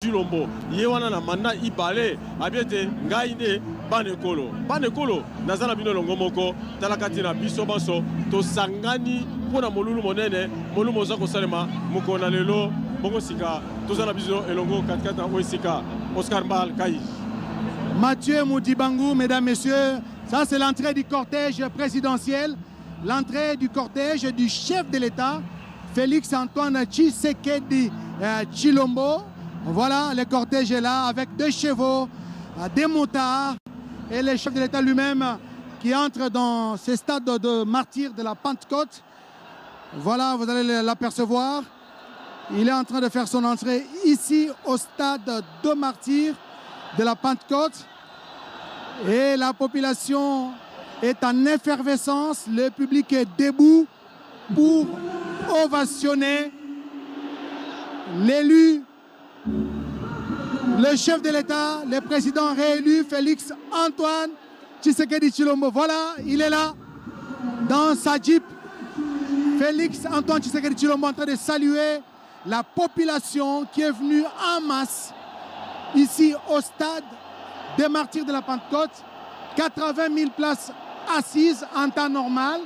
Chilombo yewana na manda ibale abiete ngaine banekolo nazala bino longo moko talakati na biso baso to sangani pona molulu monene molumo za kosalema mukona lelo bongo sika tozala biso elongo 44 Ouesika Oscar Mbal Kai. Mathieu Moudibangou, mesdames, messieurs, ça c'est l'entrée du cortège présidentiel, l'entrée du cortège du chef de l'État, Félix Antoine Tshisekedi Tshilombo. Voilà, le cortège est là avec 2 chevaux, des motards et le chef de l'État lui-même qui entre dans ce stade de martyrs de la Pentecôte. Voilà, vous allez l'apercevoir. Il est en train de faire son entrée ici au stade de martyrs de la Pentecôte. Et la population est en effervescence. Le public est debout pour ovationner l'élu, le chef de l'État, le président réélu, Félix Antoine Tshisekedi Tshilombo. Voilà, il est là, dans sa Jeep. Félix Antoine Tshisekedi Tshilombo en train de saluer la population qui est venue en masse ici au stade des martyrs de la Pentecôte. 80 000 places assises en temps normal.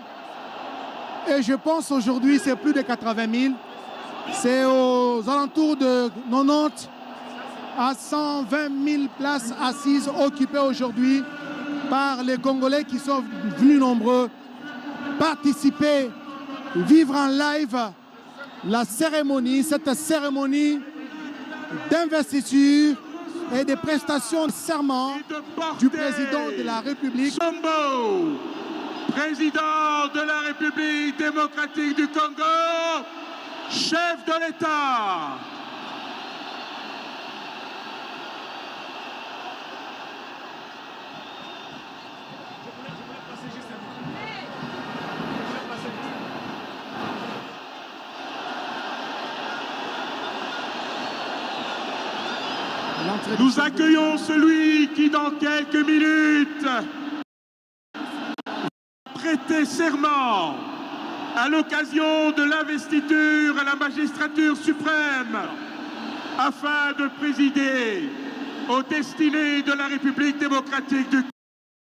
Et je pense aujourd'hui c'est plus de 80 000. C'est aux alentours de 90 à 120 000 places assises occupées aujourd'hui par les Congolais qui sont venus nombreux participer, vivre en live la cérémonie, cette cérémonie d'investiture et de prestations de serment du président de la République. Tshilombo, président de la République démocratique du Congo, chef de l'État. Nous accueillons celui qui, dans quelques minutes, prêter serment à l'occasion de l'investiture à la magistrature suprême afin de présider aux destinées de la République démocratique du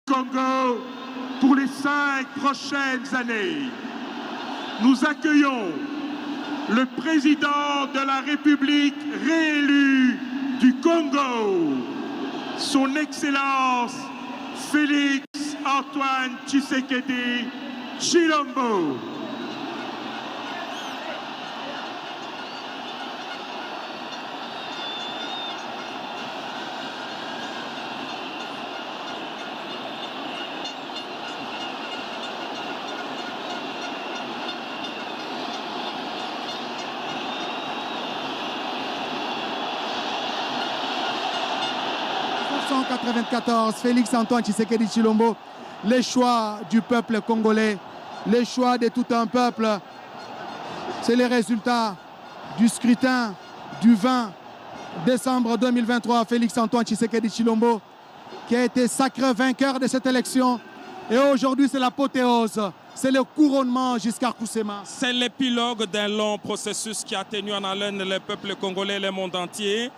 Congo pour les 5 prochaines années. Nous accueillons le président de la République réélu du Congo, son Excellence Félix Antoine Tshisekedi Tshilombo. En 1994, Félix Antoine Tshisekedi Tshilombo, le choix du peuple congolais, le choix de tout un peuple, c'est le résultat du scrutin du 20 décembre 2023. Félix Antoine Tshisekedi Tshilombo qui a été sacré vainqueur de cette élection. Et aujourd'hui, c'est l'apothéose, c'est le couronnement jusqu'à Kousséma. C'est l'épilogue d'un long processus qui a tenu en haleine le peuple congolais et le monde entier.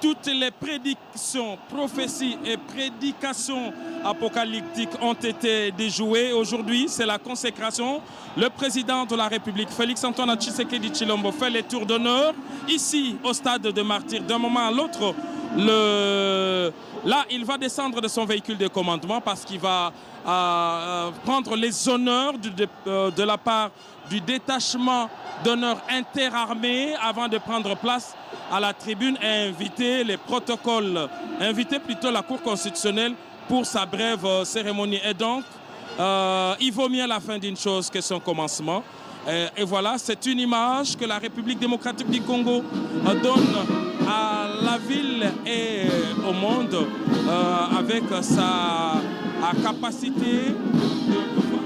Toutes les prédictions, prophéties et prédications apocalyptiques ont été déjouées. Aujourd'hui, c'est la consécration. Le président de la République, Félix Antoine Tshisekedi Tshilombo, fait les tours d'honneur ici au stade de martyrs. D'un moment à l'autre, là, il va descendre de son véhicule de commandement parce qu'il va prendre les honneurs de la part du détachement d'honneur interarmé avant de prendre place à la tribune et inviter les protocoles, inviter plutôt la Cour constitutionnelle pour sa brève cérémonie. Et donc, il vaut mieux la fin d'une chose que son commencement. Et voilà, c'est une image que la République démocratique du Congo donne à la ville et au monde avec sa capacité de pouvoir.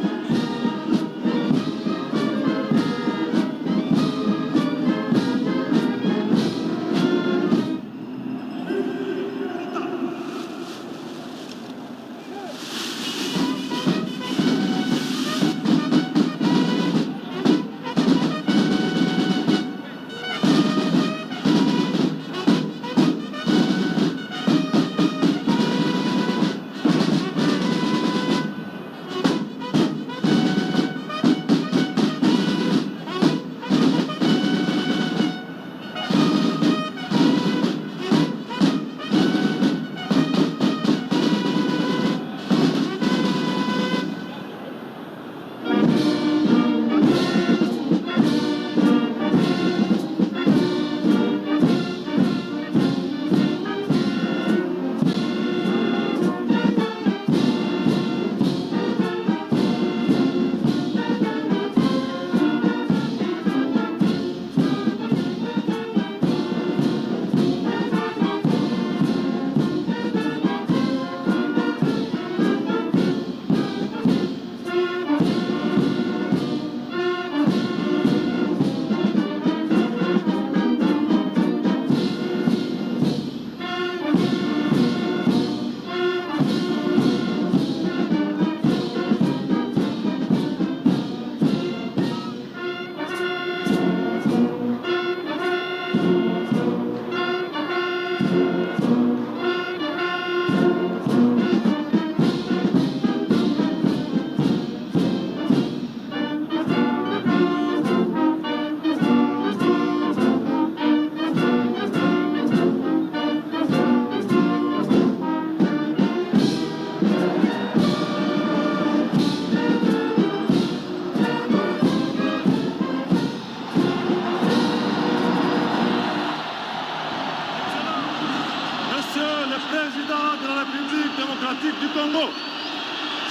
président de la République démocratique du Congo,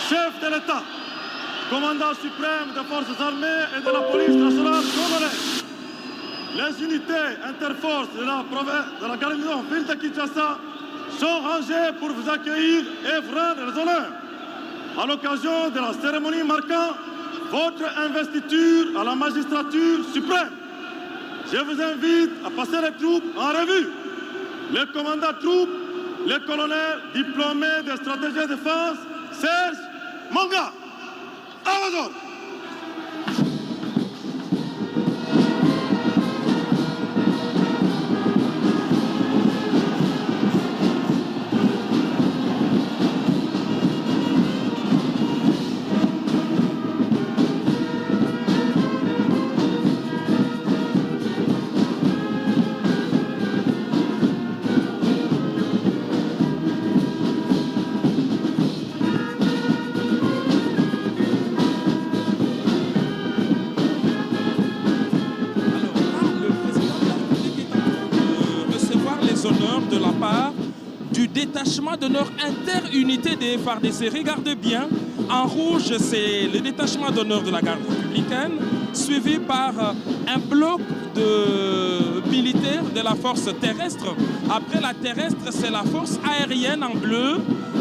chef de l'État, commandant suprême des forces armées et de la police nationale congolaise. Les unités interforces de la garnison ville de Kinshasa sont rangées pour vous accueillir et vous rendre les honneurs à l'occasion de la cérémonie marquant votre investiture à la magistrature suprême. Je vous invite à passer les troupes en revue. Le commandant troupes, le colonel diplômé de stratégie de défense, Serge Monga. Amazon. De la part du détachement d'honneur interunité des FARDC. Regardez bien, en rouge, c'est le détachement d'honneur de la garde républicaine, suivi par un bloc de militaires de la force terrestre. Après la terrestre, c'est la force aérienne en bleu.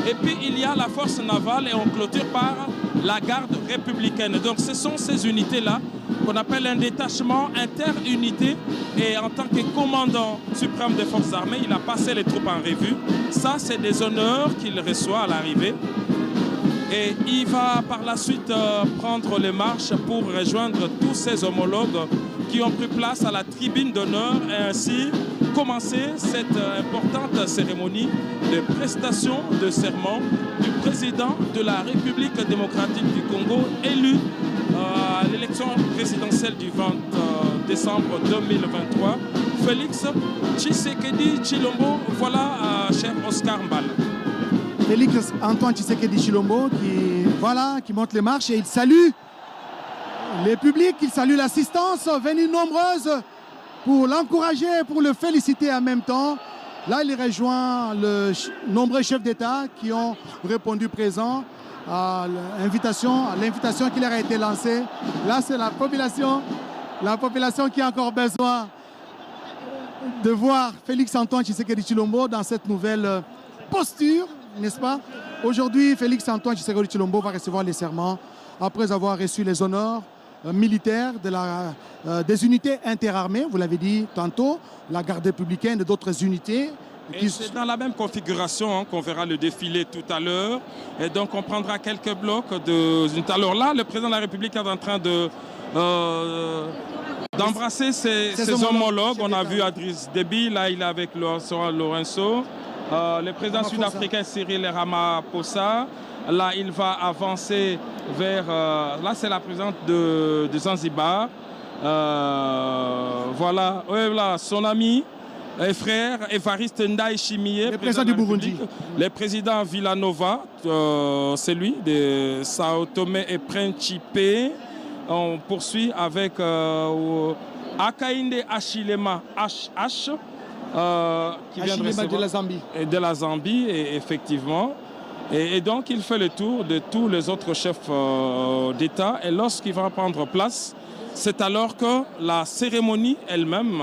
Et puis, il y a la force navale et on clôture par la garde républicaine. Donc, ce sont ces unités-là qu'on appelle un détachement interunité. Et en tant que commandant suprême des forces armées, il a passé les troupes en revue. Ça, c'est des honneurs qu'il reçoit à l'arrivée. Et il va par la suite prendre les marches pour rejoindre tous ses homologues qui ont pris place à la tribune d'honneur et ainsi commencer cette importante cérémonie de prestation de serment du président de la République démocratique du Congo, élu à l'élection présidentielle du 20 décembre 2023, Félix Tshisekedi Tshilombo. Voilà, cher Oscar Mbal. Félix Antoine Tshisekedi Tshilombo qui monte les marches et il salue les publics, il salue l'assistance venue nombreuse pour l'encourager, pour le féliciter en même temps. Là, il rejoint le nombreux chefs d'État qui ont répondu présent à l'invitation qui leur a été lancée. Là, c'est la population qui a encore besoin de voir Félix Antoine Tshisekedi Tshilombo dans cette nouvelle posture, n'est-ce pas? Aujourd'hui, Félix Antoine Tshisekedi Tshilombo va recevoir les serments après avoir reçu les honneurs militaires des unités interarmées, vous l'avez dit tantôt, la garde républicaine et d'autres unités. Et c'est dans la même configuration qu'on verra le défilé tout à l'heure. Et donc on prendra quelques blocs de... Alors là, le président de la République est en train d'embrasser ses homologues. On a vu Adriss Déby, là il est avec Lorenzo. Le président sud-africain Cyril Ramaphosa. Là, il va avancer vers... là, c'est la présidente de Zanzibar. Voilà, son ami et frère Évariste Ndayishimiye, le président du Burundi. Le président Villanova, c'est lui, de Sao Tomé et Principe. On poursuit avec Hakainde Hichilema HH. Qui vient de la Zambie. Et de la Zambie, effectivement. Et donc, il fait le tour de tous les autres chefs d'État. Et lorsqu'il va prendre place, c'est alors que la cérémonie elle-même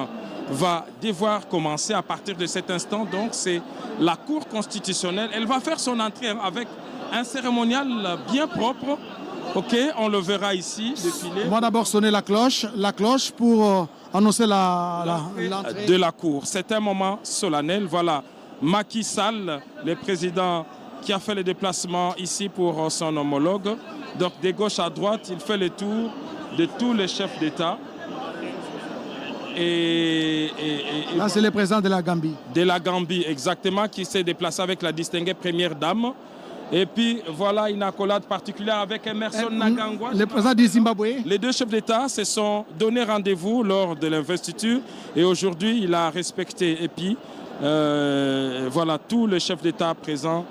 va devoir commencer à partir de cet instant. Donc, c'est la Cour constitutionnelle. Elle va faire son entrée avec un cérémonial bien propre. OK, on le verra ici défiler. On va d'abord sonner la cloche pour annoncer l'entrée de la Cour. C'est un moment solennel. Voilà, Macky Sall, le président qui a fait le déplacement ici pour son homologue. Donc, de gauche à droite, il fait le tour de tous les chefs d'État. Là, c'est le président de la Gambie. De la Gambie, exactement, qui s'est déplacé avec la distinguée première dame. Et puis, voilà une accolade particulière avec Emerson Mnangagwa. Le président du Zimbabwe. Les deux chefs d'État se sont donné rendez-vous lors de l'investiture. Et aujourd'hui, il a respecté. Et puis, voilà, tous les chefs d'État présents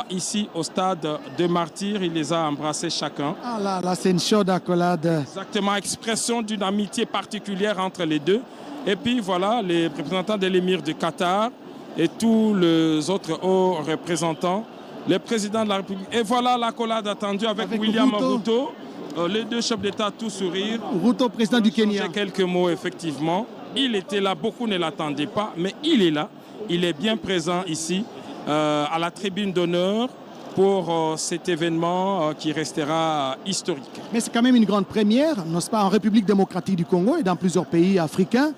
ici au stade de Martyrs, il les a embrassés chacun. Ah là, c'est une chaude accolade. Exactement, expression d'une amitié particulière entre les deux. Et puis voilà, les représentants de l'émir du Qatar, et tous les autres hauts représentants, le président de la République. Et voilà l'accolade attendue avec William Ruto, les deux chefs d'État tout sourire. Ruto, président du Kenya. Quelques mots, effectivement. Il était là, beaucoup ne l'attendaient pas, mais il est là. Il est bien présent ici, à la tribune d'honneur, pour cet événement qui restera historique. Mais c'est quand même une grande première, n'est-ce pas, en République démocratique du Congo et dans plusieurs pays africains.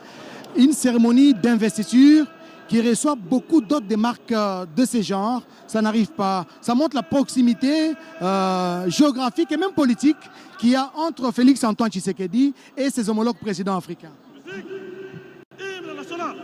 Une cérémonie d'investiture qui reçoit beaucoup d'autres démarques de ce genre. Ça n'arrive pas. Ça montre la proximité géographique et même politique qu'il y a entre Félix Antoine Tshisekedi et ses homologues présidents africains. Hymne national.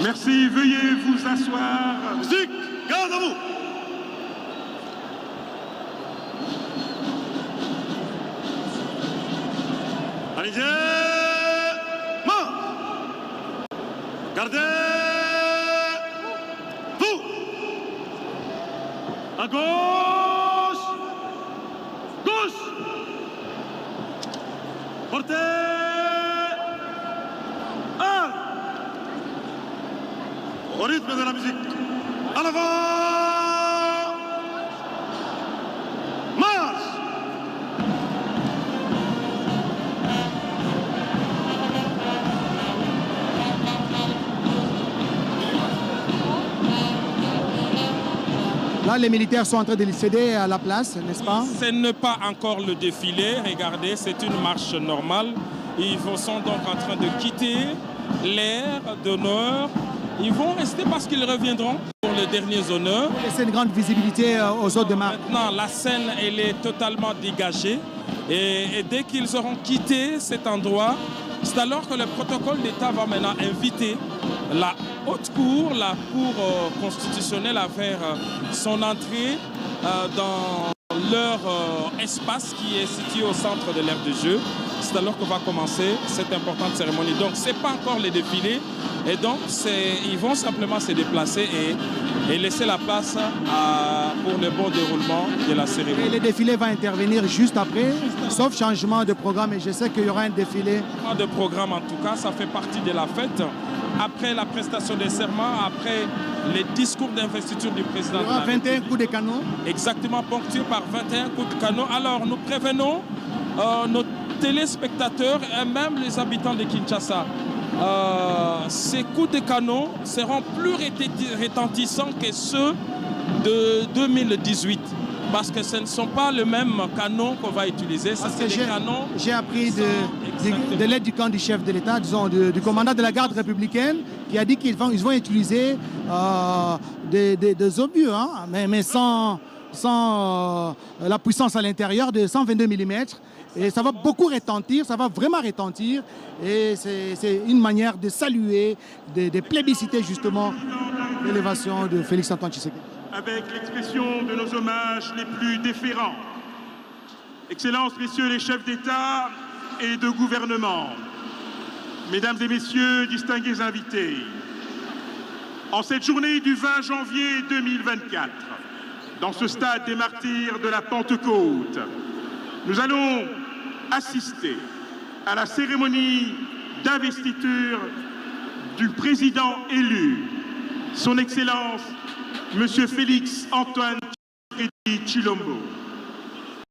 Merci, veuillez vous asseoir. Musique, garde à vous. Allez-y, main. Gardez. Vous. À gauche. Gauche. Portez. Au rythme de la musique. En avant. Marche. Là, les militaires sont en train de céder à la place, n'est-ce pas? Ce n'est pas encore le défilé. Regardez, c'est une marche normale. Ils sont donc en train de quitter l'aire d'honneur. Ils vont rester parce qu'ils reviendront pour les derniers honneurs. C'est une grande visibilité aux autres de marque. Maintenant, la scène, elle est totalement dégagée. Et dès qu'ils auront quitté cet endroit, c'est alors que le protocole d'État va maintenant inviter la haute cour, la cour constitutionnelle à faire son entrée dans leur espace qui est situé au centre de l'aire de jeu. C'est alors que va commencer cette importante cérémonie. Donc, ce n'est pas encore le défilé. Et donc, ils vont simplement se déplacer et laisser la place pour le bon déroulement de la cérémonie. Et le défilé va intervenir juste après, sauf changement de programme. Et je sais qu'il y aura un défilé. Pas de programme en tout cas, ça fait partie de la fête. Après la prestation des serments, après les discours d'investiture du président. Il y aura 21 coups de canon. Exactement, ponctués par 21 coups de canon. Alors, nous prévenons nos téléspectateurs et même les habitants de Kinshasa. Ces coups de canon seront plus retentissants que ceux de 2018 parce que ce ne sont pas les mêmes canons qu'on va utiliser. J'ai appris de l'aide du camp du chef de l'État, disons du commandant de la garde républicaine, qui a dit qu'ils vont utiliser des obus, hein, mais sans la puissance à l'intérieur de 122 mm. Et ça va beaucoup retentir, ça va vraiment retentir. Et c'est une manière de saluer, de plébisciter justement l'élévation de Félix Antoine Tshisekedi. Avec l'expression de nos hommages les plus déférents. Excellences, messieurs les chefs d'État et de gouvernement, mesdames et messieurs, distingués invités, En cette journée du 20 janvier 2024, dans ce stade des martyrs de la Pentecôte, nous allons assister à la cérémonie d'investiture du président élu, son Excellence, M. Félix Antoine Tshisekedi Tshilombo.